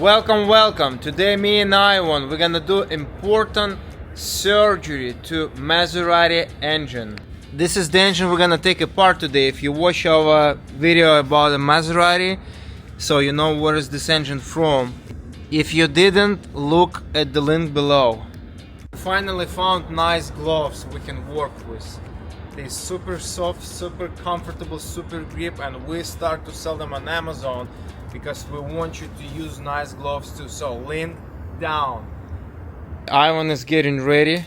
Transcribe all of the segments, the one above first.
Welcome. Today me and Ivan, we're gonna do important surgery to Maserati engine. This is the engine we're gonna take apart today. If you watch our video about the Maserati, so you know where is this engine from. If you didn't, look at the link below. Finally found nice gloves we can work with. They're super soft, super comfortable, super grip, and we start to sell them on Amazon because we want you to use nice gloves too. So lean down. Ivan is getting ready.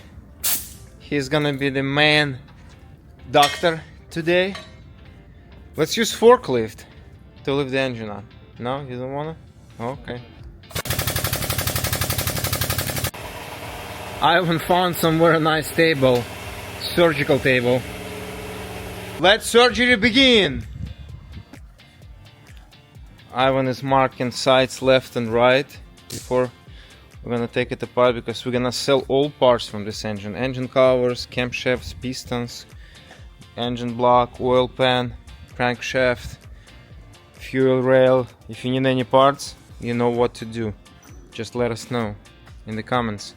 He's gonna be the main doctor today. Let's use forklift to lift the engine up. No, you don't wanna? Okay. Ivan found somewhere a nice table, surgical table. Let surgery begin! Ivan is marking sides left and right before we're gonna take it apart, because we're gonna sell all parts from this engine. Engine covers, camshafts, pistons, engine block, oil pan, crankshaft, fuel rail. If you need any parts, you know what to do. Just let us know in the comments.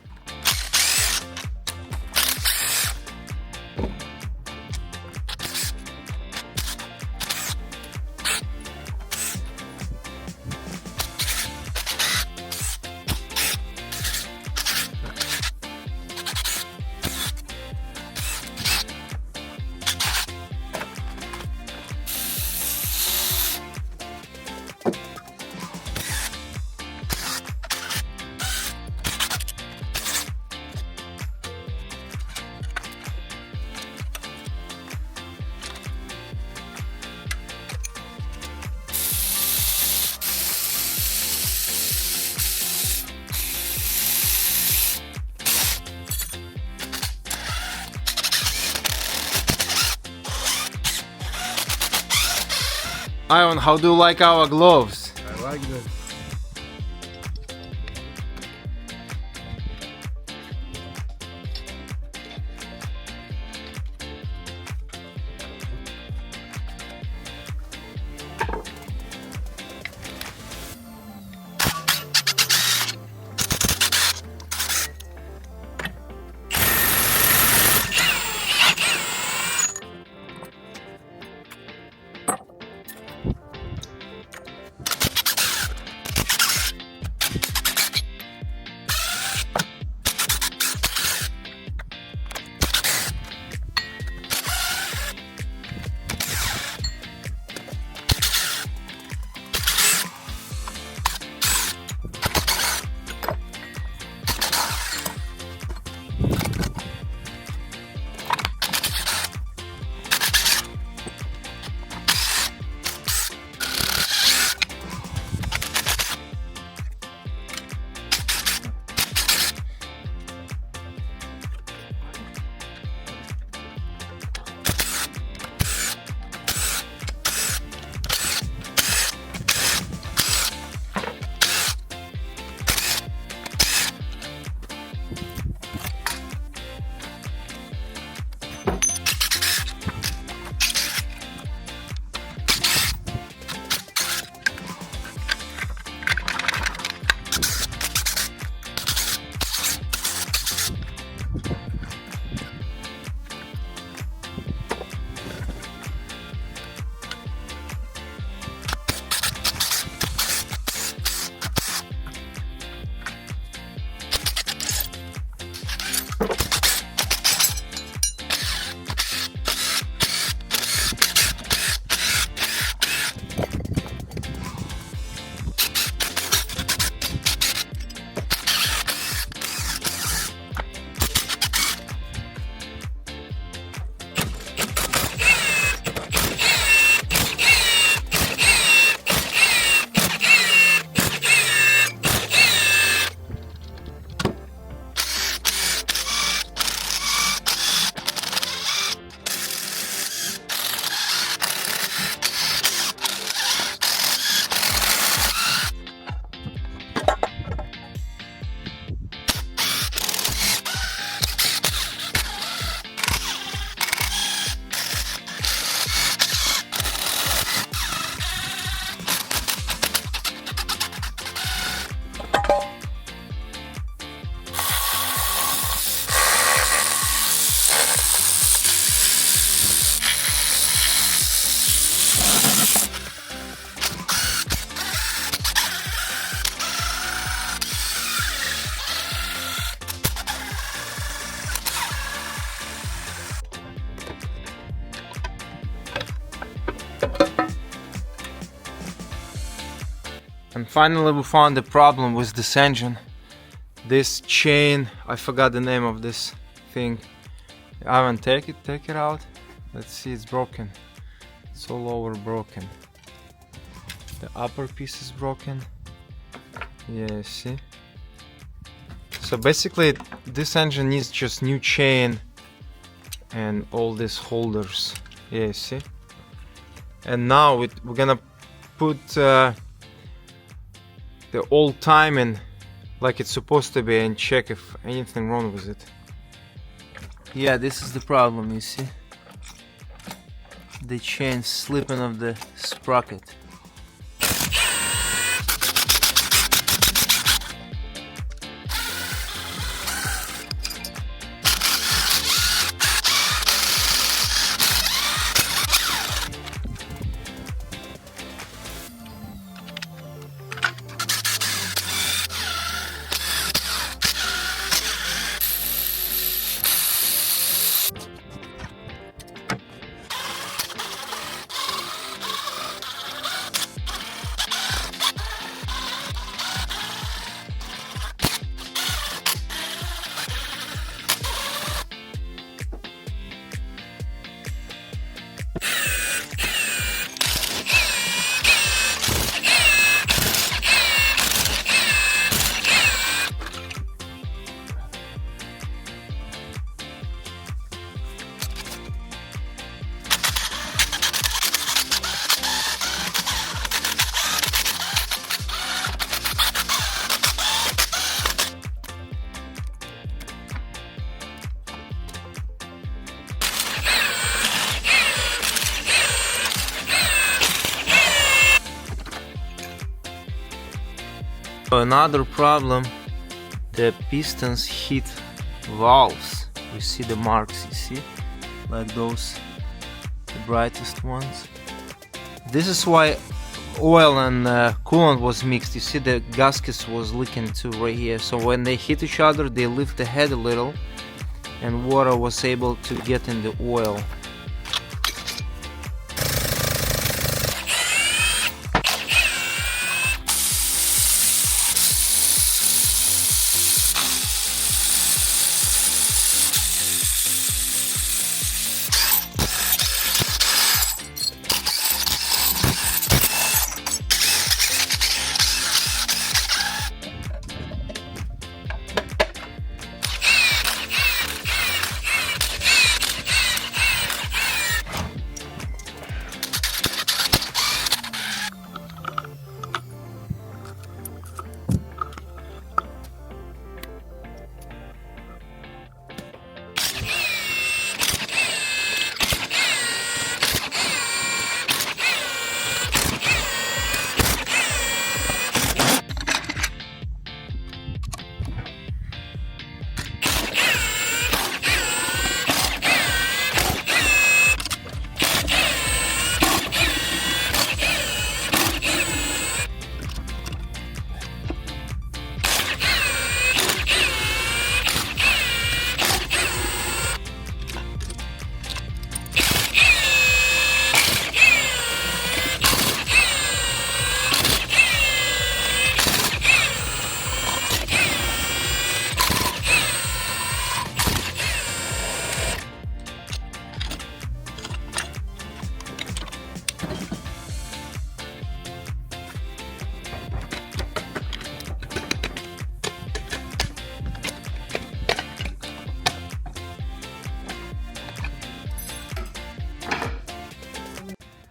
Ivan, how do you like our gloves? I like that. And finally we found the problem with this engine. This chain, I forgot the name of this thing. I haven't take it out. Let's see, it's broken. It's all over broken. The upper piece is broken. Yeah, see? So basically this engine needs just new chain and all these holders. Yeah, see? And now we're gonna put the old timing like it's supposed to be and check if anything wrong with it. Yeah, this is the problem, you see? The chain slipping off the sprocket. Another problem, the pistons hit valves. You see the marks, you see? Like those, the brightest ones. This is why oil and coolant was mixed. You see the gaskets was leaking too right here. So when they hit each other, they lift the head a little and water was able to get in the oil.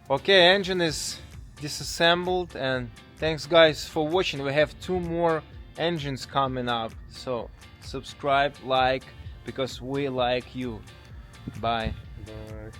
Okay, engine is disassembled, and thanks guys for watching. We have 2 more engines coming up, so subscribe, like, because we like you. Bye. Bye.